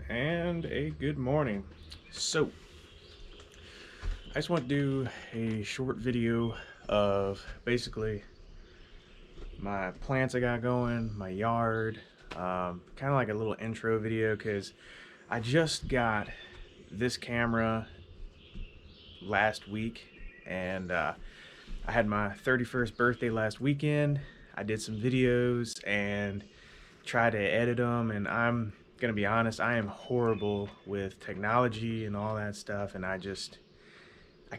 and a good morning. So I just want to do a short video of basically my plants I got going, my yard, kind of like a little intro video because I just got this camera last week, and I had my 31st birthday last weekend. I did some videos and tried to edit them, and I'm gonna be honest, I am horrible with technology and all that stuff, and I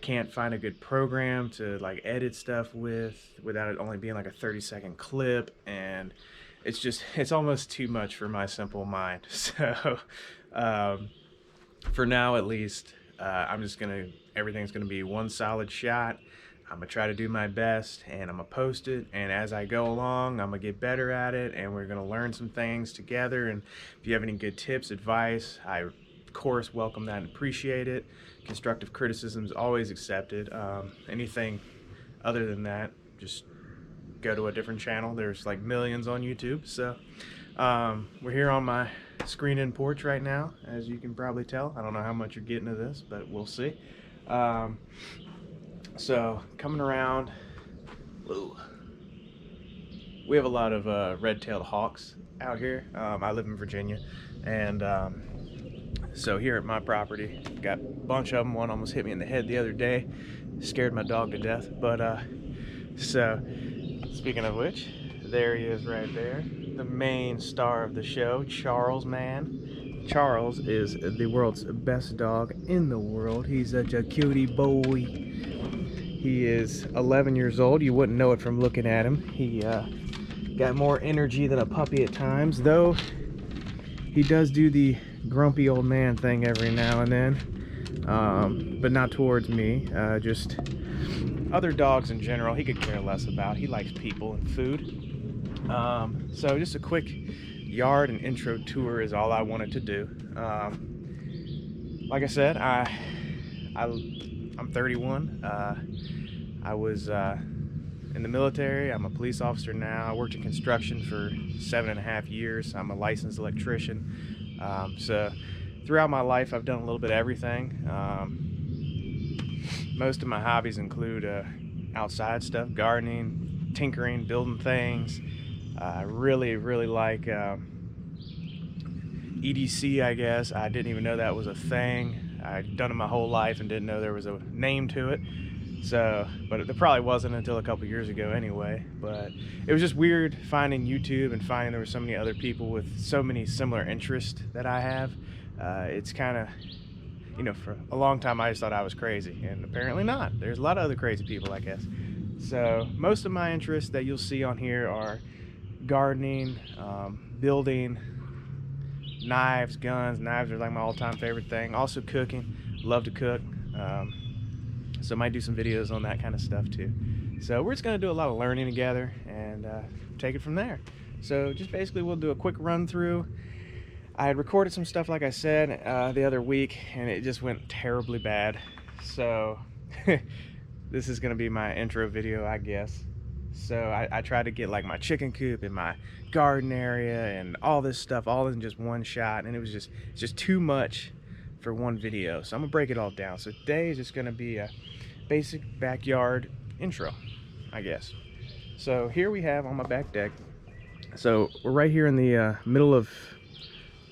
can't find a good program to like edit stuff without it only being like a 30-second clip, and it's almost too much for my simple mind. So um, for now at least, everything's gonna be one solid shot. I'm gonna try to do my best, and I'm gonna post it, and as I go along I'm gonna get better at it, and we're gonna learn some things together. And if you have any good tips, advice, I of course welcome that and appreciate it. Constructive criticism is always accepted. Anything other than that, just go to a different channel. There's like millions on YouTube. So we're here on my screen-in porch right now, as you can probably tell. I don't know how much you're getting of this, but we'll see. So coming around, whoa, we have a lot of red-tailed hawks out here. I live in Virginia, and so here at my property, got a bunch of them. One almost hit me in the head the other day, scared my dog to death. But so speaking of which, there he is right there, the main star of the show, Charles, man. Charles is the world's best dog in the world. He's such a cutie boy. He is 11 years old. You wouldn't know it from looking at him. He got more energy than a puppy at times, though he does do the grumpy old man thing every now and then, but not towards me. Just other dogs in general he could care less about. He likes people and food. So just a quick yard and intro tour is all I wanted to do. Like I said, I'm 31. I was in the military. I'm a police officer now. I worked in construction for 7.5 years. I'm a licensed electrician. So throughout my life, I've done a little bit of everything. Most of my hobbies include outside stuff, gardening, tinkering, building things. I really like EDC, I guess. I didn't even know that was a thing. I'd done it my whole life and didn't know there was a name to it. So, but it probably wasn't until a couple years ago anyway. But it was just weird finding YouTube and finding there were so many other people with so many similar interests that I have. It's kind of, for a long time I just thought I was crazy, and apparently not. There's a lot of other crazy people, I guess. So most of my interests that you'll see on here are gardening, building, knives, guns. Knives are like my all-time favorite thing. Also cooking. Love to cook. So I might do some videos on that kind of stuff too. So we're just going to do a lot of learning together and take it from there. So just basically we'll do a quick run through. I had recorded some stuff, like I said, the other week, and it just went terribly bad. So this is going to be my intro video, I guess. So I tried to get like my chicken coop and my garden area and all this stuff all in just one shot, and it's just too much for one video. So I'm gonna break it all down. So today is just gonna be a basic backyard intro, I guess. So here we have on my back deck, so we're right here in the middle of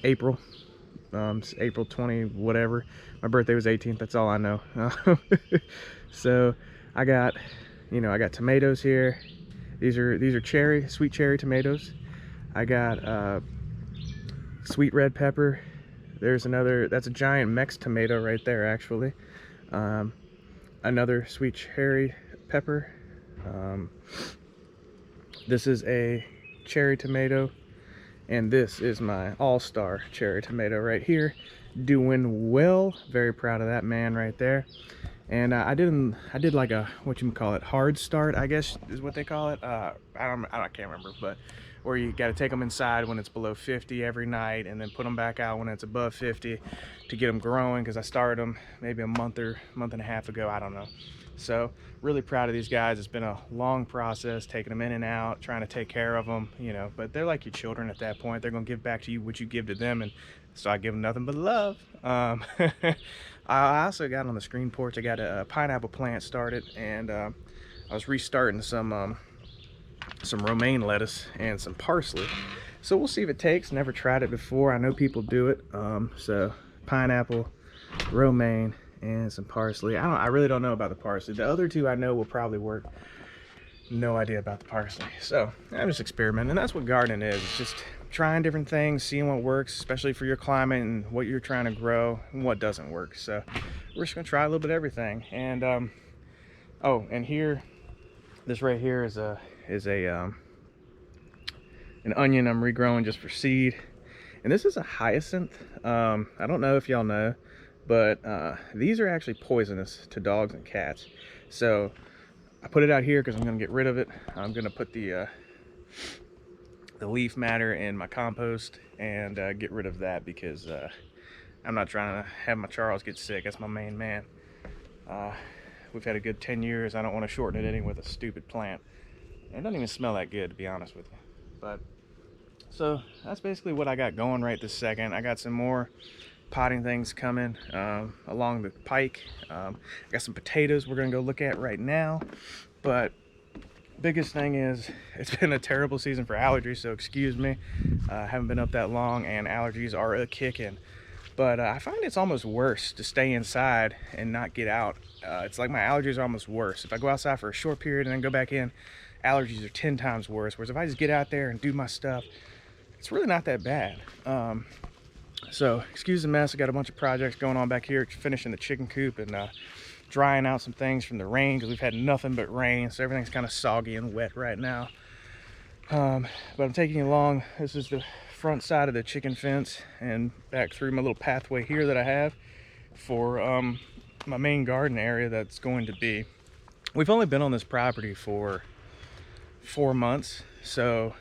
April. It's April 20 whatever. My birthday was 18th, that's all I know. So I got tomatoes here. These are sweet cherry tomatoes. I got sweet red pepper. There's another, that's a giant Mex tomato right there actually. Another sweet cherry pepper. This is a cherry tomato, and this is my all-star cherry tomato right here, doing well. Very proud of that man right there. And I did like a, hard start, I guess is what they call it. I can't remember, but where you got to take them inside when it's below 50 every night, and then put them back out when it's above 50 to get them growing. Because I started them maybe a month and a half ago, I don't know. So really proud of these guys. It's been a long process, taking them in and out, trying to take care of them, you know, but they're like your children at that point. They're going to give back to you what you give to them, and so I give them nothing but love. I also got on the screen porch, I got a pineapple plant started, and I was restarting some romaine lettuce and some parsley. So we'll see if it takes. Never tried it before. I know people do it. So pineapple, romaine, and some parsley. I really don't know about the parsley. The other two I know will probably work. No idea about the parsley. So I'm just experimenting. And that's what gardening is. It's just trying different things, seeing what works, especially for your climate and what you're trying to grow and what doesn't work. So we're just gonna try a little bit of everything. And oh, and here, this right here is an onion I'm regrowing just for seed. And this is a hyacinth. I don't know if y'all know, but these are actually poisonous to dogs and cats. So I put it out here because I'm going to get rid of it. I'm going to put the leaf matter in my compost and get rid of that, because I'm not trying to have my Charles get sick. That's my main man. We've had a good 10 years. I don't want to shorten it any with a stupid plant. And it doesn't even smell that good, to be honest with you. But so that's basically what I got going right this second. I got some more potting things coming along the pike. I got some potatoes we're gonna go look at right now. But biggest thing is, it's been a terrible season for allergies, so excuse me. I haven't been up that long and allergies are a kicking. But I find it's almost worse to stay inside and not get out. It's like my allergies are almost worse. If I go outside for a short period and then go back in, allergies are 10 times worse. Whereas if I just get out there and do my stuff, it's really not that bad. So excuse the mess. I got a bunch of projects going on back here, finishing the chicken coop and drying out some things from the rain, because we've had nothing but rain, so everything's kind of soggy and wet right now. But I'm taking you along. This is the front side of the chicken fence and back through my little pathway here that I have for my main garden area that's going to be. We've only been on this property for 4 months, so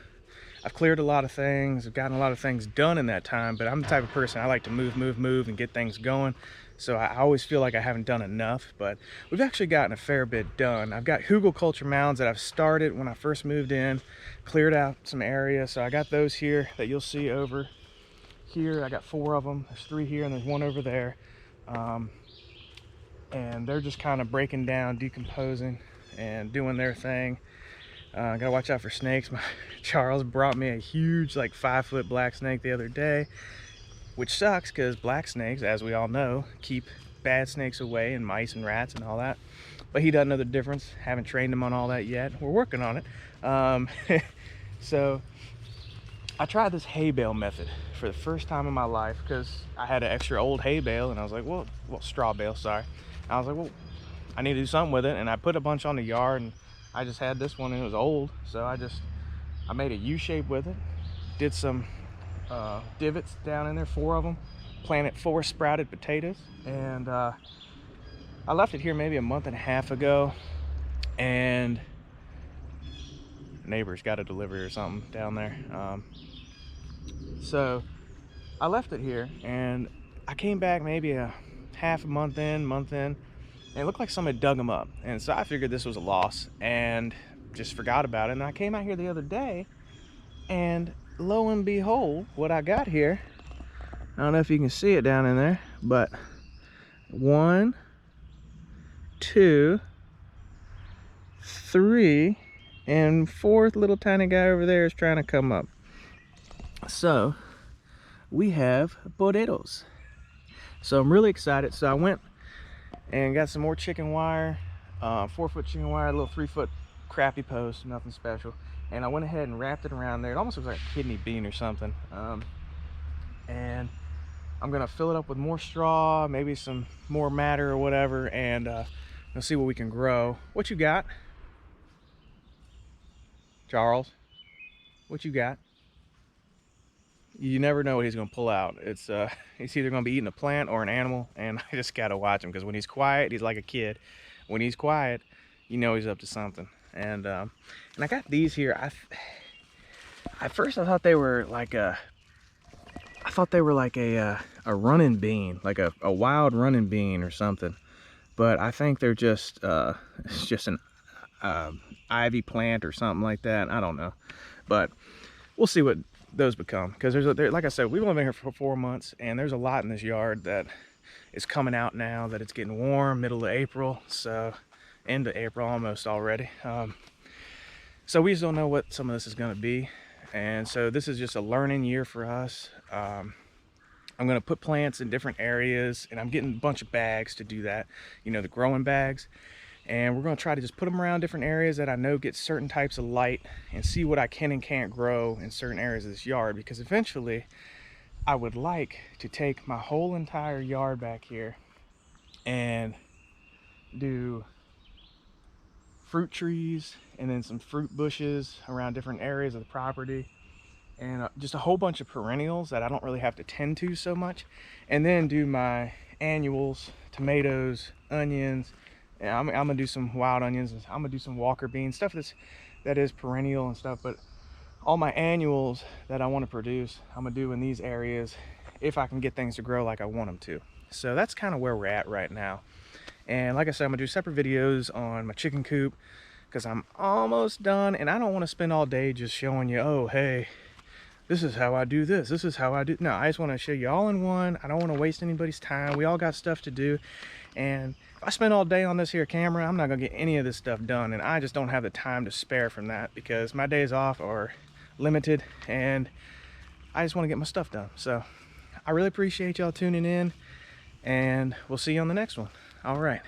I've cleared a lot of things. I've gotten a lot of things done in that time, but I'm the type of person, I like to move and get things going. So I always feel like I haven't done enough, but we've actually gotten a fair bit done. I've got hugelkultur mounds that I've started when I first moved in, cleared out some area. So I got those here that you'll see over here. I got 4 of them. There's 3 here and there's 1 over there. And they're just kind of breaking down, decomposing, and doing their thing. Gotta watch out for snakes. Charles brought me a huge, like 5-foot black snake the other day, which sucks because black snakes, as we all know, keep bad snakes away, and mice and rats and all that. But he doesn't know the difference. Haven't trained him on all that yet. We're working on it. So I tried this hay bale method for the first time in my life, because I had an extra old hay bale, and I was like, well, straw bale, sorry. I was like, well, I need to do something with it, and I put a bunch on the yard, and I just had this one and it was old, so I made a U shape with it, did some divots down in there, 4 of them, planted 4 sprouted potatoes, and I left it here maybe a month and a half ago, and neighbors got a delivery or something down there. So I left it here, and I came back maybe a month in, and it looked like someone had dug them up. And so I figured this was a loss and just forgot about it. And I came out here the other day, and lo and behold, what I got here, I don't know if you can see it down in there, but 1, 2, 3, and 4th little tiny guy over there is trying to come up. So we have potatoes. So I'm really excited. So I went and got some more chicken wire, 4-foot chicken wire, a little 3-foot crappy post, nothing special. And I went ahead and wrapped it around there. It almost looks like a kidney bean or something. And I'm gonna fill it up with more straw, maybe some more matter or whatever, and we'll see what we can grow. What you got, Charles? What you got? You never know what he's gonna pull out. It's he's either gonna be eating a plant or an animal, and I just gotta watch him, because when he's quiet, he's like a kid. When he's quiet, you know he's up to something. And I got these here. At first I thought they were like a running bean, like a wild running bean or something. but I think they're just it's just an ivy plant or something like that. I don't know, but we'll see what those become, because like I said, we've only been here for 4 months, and there's a lot in this yard that is coming out now that it's getting warm, middle of April, so end of April almost already. So we just don't know what some of this is going to be, and so this is just a learning year for us. I'm going to put plants in different areas, and I'm getting a bunch of bags to do that, you know, the growing bags, and we're going to try to just put them around different areas that I know get certain types of light, and see what I can and can't grow in certain areas of this yard, because eventually I would like to take my whole entire yard back here and do fruit trees and then some fruit bushes around different areas of the property, and just a whole bunch of perennials that I don't really have to tend to so much, and then do my annuals, tomatoes, onions, and I'm gonna do some wild onions, and I'm gonna do some Walker beans, stuff that is perennial and stuff. But all my annuals that I want to produce, I'm gonna do in these areas if I can get things to grow like I want them to. So that's kind of where we're at right now. And like I said, I'm gonna do separate videos on my chicken coop, because I'm almost done, and I don't want to spend all day just showing you, oh hey, this is how I do this, this is how I do. No, I just want to show you all in one. I don't want to waste anybody's time. We all got stuff to do, and if I spend all day on this here camera, I'm not gonna get any of this stuff done, and I just don't have the time to spare from that, because my days off are limited and I just want to get my stuff done. So I really appreciate y'all tuning in, and we'll see you on the next one. All right.